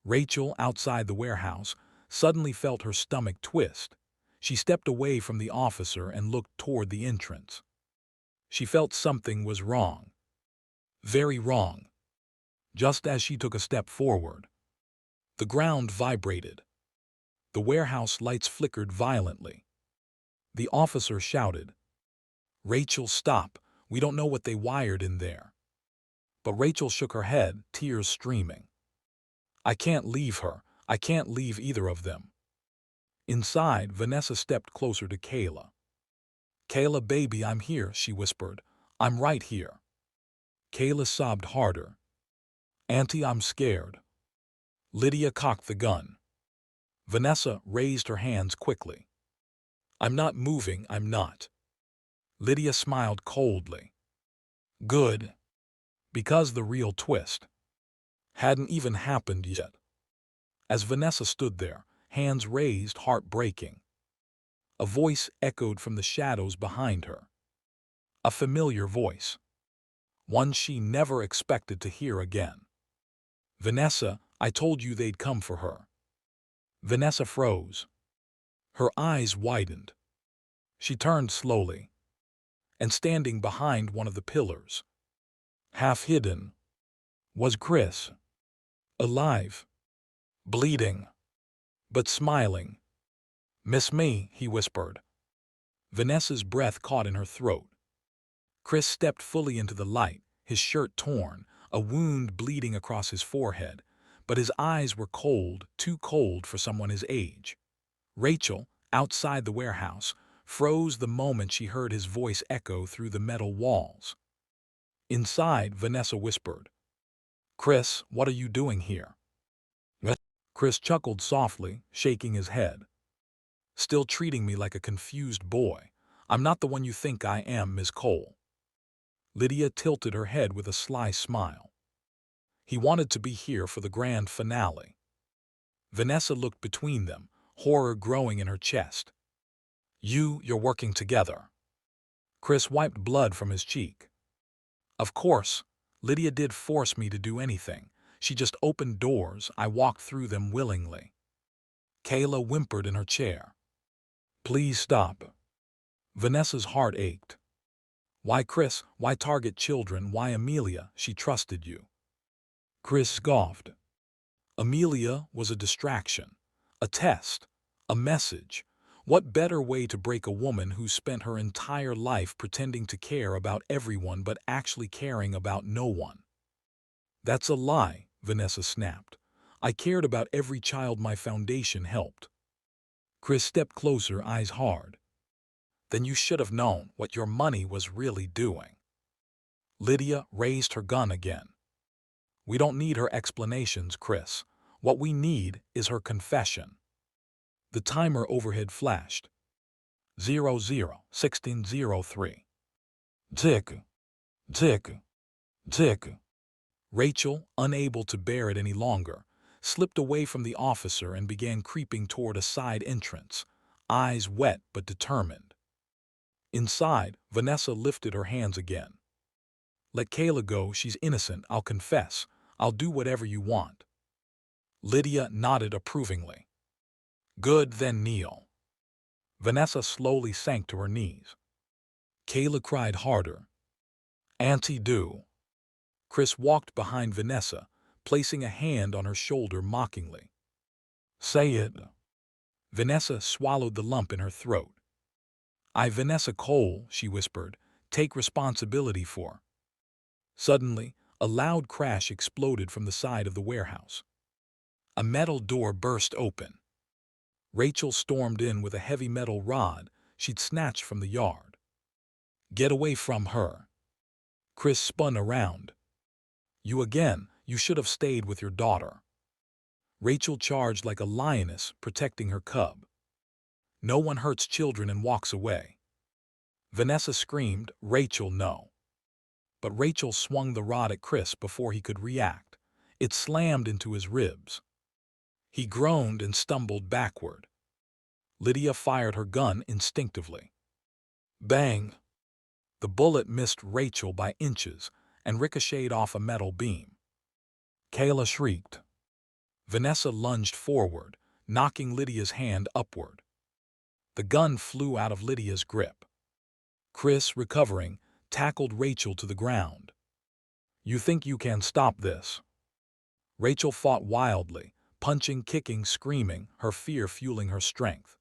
Rachel, outside the warehouse, suddenly felt her stomach twist. She stepped away from the officer and looked toward the entrance. She felt something was wrong. Very wrong. Just as she took a step forward, the ground vibrated. The warehouse lights flickered violently. The officer shouted, "Rachel, stop. We don't know what they wired in there." But Rachel shook her head, tears streaming. "I can't leave her. I can't leave either of them." Inside, Vanessa stepped closer to Kayla. "Kayla, baby, I'm here," she whispered. "I'm right here." Kayla sobbed harder. "Auntie, I'm scared." Lydia cocked the gun. Vanessa raised her hands quickly. "I'm not moving, I'm not." Lydia smiled coldly. "Good." Because the real twist hadn't even happened yet. As Vanessa stood there, hands raised, heart breaking, a voice echoed from the shadows behind her. A familiar voice. One she never expected to hear again. "Vanessa, I told you they'd come for her." Vanessa froze. Her eyes widened. She turned slowly, and standing behind one of the pillars, half hidden, was Chris. Alive, bleeding, but smiling. "Miss me," he whispered. Vanessa's breath caught in her throat. Chris stepped fully into the light, his shirt torn, a wound bleeding across his forehead, but his eyes were cold, too cold for someone his age. Rachel, outside the warehouse, froze the moment she heard his voice echo through the metal walls. Inside, Vanessa whispered, "Chris, what are you doing here?" Chris chuckled softly, shaking his head. "Still treating me like a confused boy. I'm not the one you think I am, Miss Cole." Lydia tilted her head with a sly smile. He wanted to be here for the grand finale. Vanessa looked between them, horror growing in her chest. You're working together." Chris wiped blood from his cheek. "Of course, Lydia did force me to do anything. She just opened doors, I walked through them willingly." Kayla whimpered in her chair. "Please stop." Vanessa's heart ached. "Why, Chris? Why target children? Why, Amelia? She trusted you." Chris scoffed. Amelia was a distraction, a test, a message. What better way to break a woman who spent her entire life pretending to care about everyone but actually caring about no one? "That's a lie," Vanessa snapped. "I cared about every child my foundation helped." Chris stepped closer, eyes hard. "Then you should have known what your money was really doing." Lydia raised her gun again. "We don't need her explanations, Chris. What we need is her confession." The timer overhead flashed. 00:16:03. Tick, tick, tick. Rachel, unable to bear it any longer, slipped away from the officer and began creeping toward a side entrance, eyes wet but determined. Inside, Vanessa lifted her hands again. "Let Kayla go, she's innocent, I'll confess. I'll do whatever you want." Lydia nodded approvingly. "Good, then kneel." Vanessa slowly sank to her knees. Kayla cried harder. "Auntie, do." Chris walked behind Vanessa, placing a hand on her shoulder mockingly. "Say it." Vanessa swallowed the lump in her throat. "I, Vanessa Cole," she whispered, "take responsibility for." Suddenly, a loud crash exploded from the side of the warehouse. A metal door burst open. Rachel stormed in with a heavy metal rod she'd snatched from the yard. "Get away from her." Chris spun around. "You again, you should have stayed with your daughter." Rachel charged like a lioness protecting her cub. No one hurts children and walks away. Vanessa screamed, "Rachel, no." But Rachel swung the rod at Chris before he could react. It slammed into his ribs. He groaned and stumbled backward. Lydia fired her gun instinctively. Bang! The bullet missed Rachel by inches and ricocheted off a metal beam. Kayla shrieked. Vanessa lunged forward, knocking Lydia's hand upward. The gun flew out of Lydia's grip. Chris, recovering, tackled Rachel to the ground. "You think you can stop this?" Rachel fought wildly, punching, kicking, screaming, her fear fueling her strength.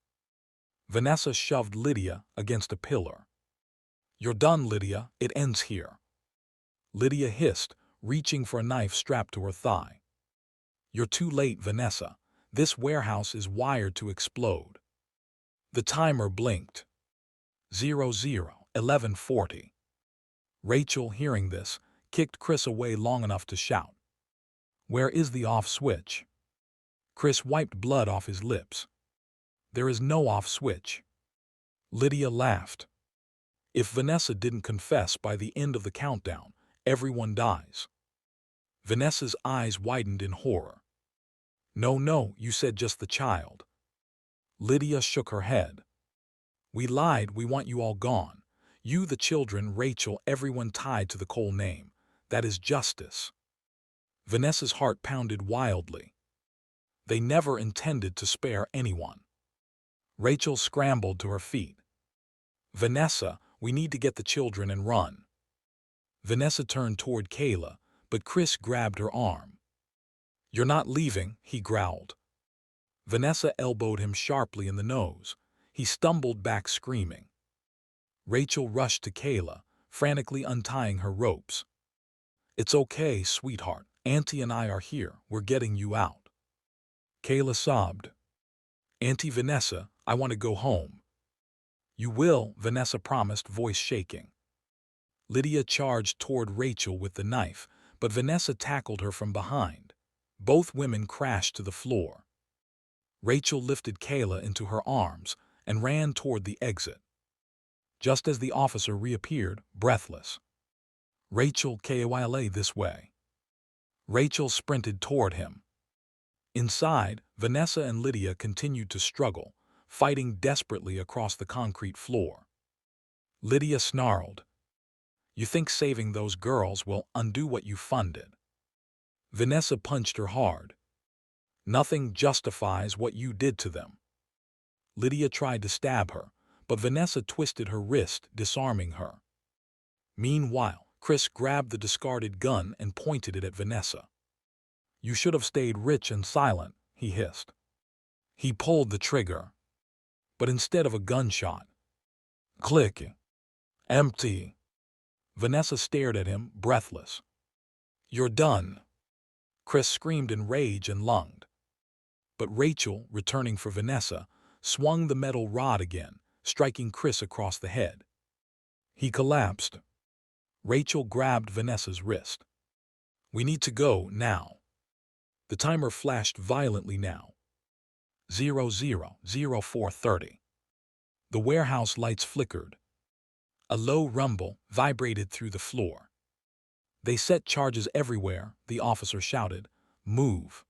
Vanessa shoved Lydia against a pillar. "You're done, Lydia. It ends here." Lydia hissed, reaching for a knife strapped to her thigh. "You're too late, Vanessa. This warehouse is wired to explode." The timer blinked. 11:40. Rachel, hearing this, kicked Chris away long enough to shout, "Where is the off switch?" Chris wiped blood off his lips. "There is no off switch." Lydia laughed. "If Vanessa didn't confess by the end of the countdown, everyone dies." Vanessa's eyes widened in horror. No, you said just the child." Lydia shook her head. "We lied, we want you all gone. You, the children, Rachel, everyone tied to the Cole name. That is justice." Vanessa's heart pounded wildly. They never intended to spare anyone. Rachel scrambled to her feet. "Vanessa, we need to get the children and run." Vanessa turned toward Kayla, but Chris grabbed her arm. "You're not leaving," he growled. Vanessa elbowed him sharply in the nose. He stumbled back screaming. Rachel rushed to Kayla, frantically untying her ropes. "It's okay, sweetheart. Auntie and I are here. We're getting you out." Kayla sobbed. "Auntie Vanessa, I want to go home." "You will," Vanessa promised, voice shaking. Lydia charged toward Rachel with the knife, but Vanessa tackled her from behind. Both women crashed to the floor. Rachel lifted Kayla into her arms and ran toward the exit. Just as the officer reappeared, breathless. "Rachel, Kayla, this way." Rachel sprinted toward him. Inside, Vanessa and Lydia continued to struggle, fighting desperately across the concrete floor. Lydia snarled, "You think saving those girls will undo what you funded?" Vanessa punched her hard. "Nothing justifies what you did to them." Lydia tried to stab her, but Vanessa twisted her wrist, disarming her. Meanwhile, Chris grabbed the discarded gun and pointed it at Vanessa. "You should have stayed rich and silent," he hissed. He pulled the trigger. But instead of a gunshot, click, empty. Vanessa stared at him, breathless. "You're done." Chris screamed in rage and lunged. But Rachel, returning for Vanessa, swung the metal rod again, striking Chris across the head. He collapsed. Rachel grabbed Vanessa's wrist. "We need to go now." The timer flashed violently now. 00:04:30. The warehouse lights flickered. A low rumble vibrated through the floor. "They set charges everywhere," the officer shouted. "Move."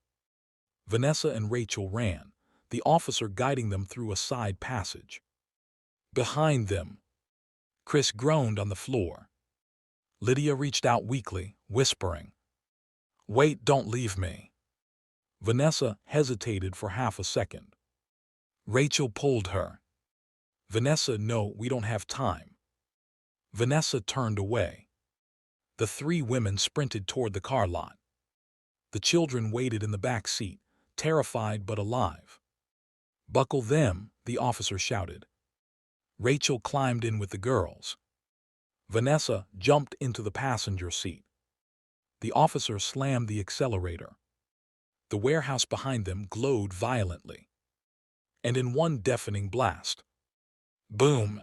Vanessa and Rachel ran, the officer guiding them through a side passage. Behind them, Chris groaned on the floor. Lydia reached out weakly, whispering, "Wait, don't leave me." Vanessa hesitated for half a second. Rachel pulled her. "Vanessa, no, we don't have time." Vanessa turned away. The three women sprinted toward the car lot. The children waited in the back seat, terrified but alive. "Buckle them," the officer shouted. Rachel climbed in with the girls. Vanessa jumped into the passenger seat. The officer slammed the accelerator. The warehouse behind them glowed violently. And in one deafening blast, boom!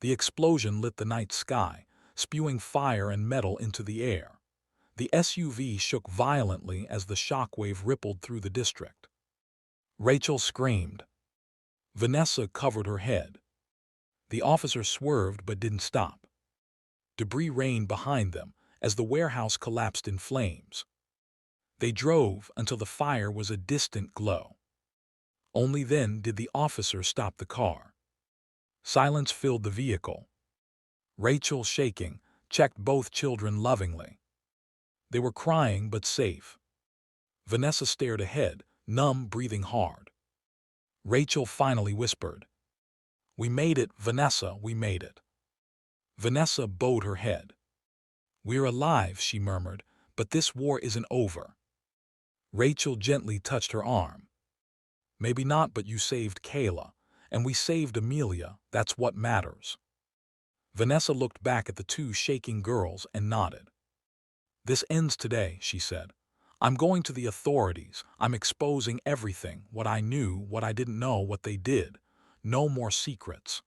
The explosion lit the night sky, spewing fire and metal into the air. The SUV shook violently as the shockwave rippled through the district. Rachel screamed. Vanessa covered her head. The officer swerved but didn't stop. Debris rained behind them as the warehouse collapsed in flames. They drove until the fire was a distant glow. Only then did the officer stop the car. Silence filled the vehicle. Rachel, shaking, checked both children lovingly. They were crying but safe. Vanessa stared ahead, numb, breathing hard. Rachel finally whispered, "We made it, Vanessa, we made it." Vanessa bowed her head. "We're alive," she murmured, "but this war isn't over." Rachel gently touched her arm. "Maybe not, but you saved Kayla, and we saved Amelia, that's what matters." Vanessa looked back at the two shaking girls and nodded. "This ends today," she said. "I'm going to the authorities. I'm exposing everything, what I knew, what I didn't know, what they did. No more secrets."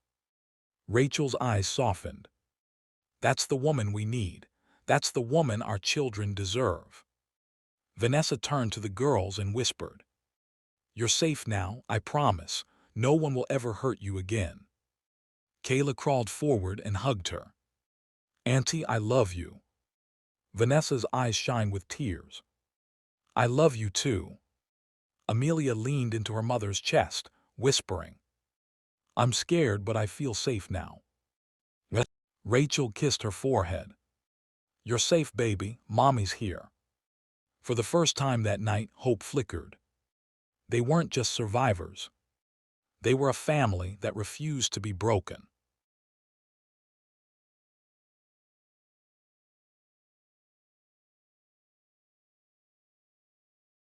Rachel's eyes softened. "That's the woman we need. That's the woman our children deserve." Vanessa turned to the girls and whispered, "You're safe now, I promise. No one will ever hurt you again." Kayla crawled forward and hugged her. "Auntie, I love you." Vanessa's eyes shined with tears. "I love you too." Amelia leaned into her mother's chest, whispering, "I'm scared, but I feel safe now." Rachel kissed her forehead. "You're safe, baby. Mommy's here." For the first time that night, hope flickered. They weren't just survivors. They were a family that refused to be broken.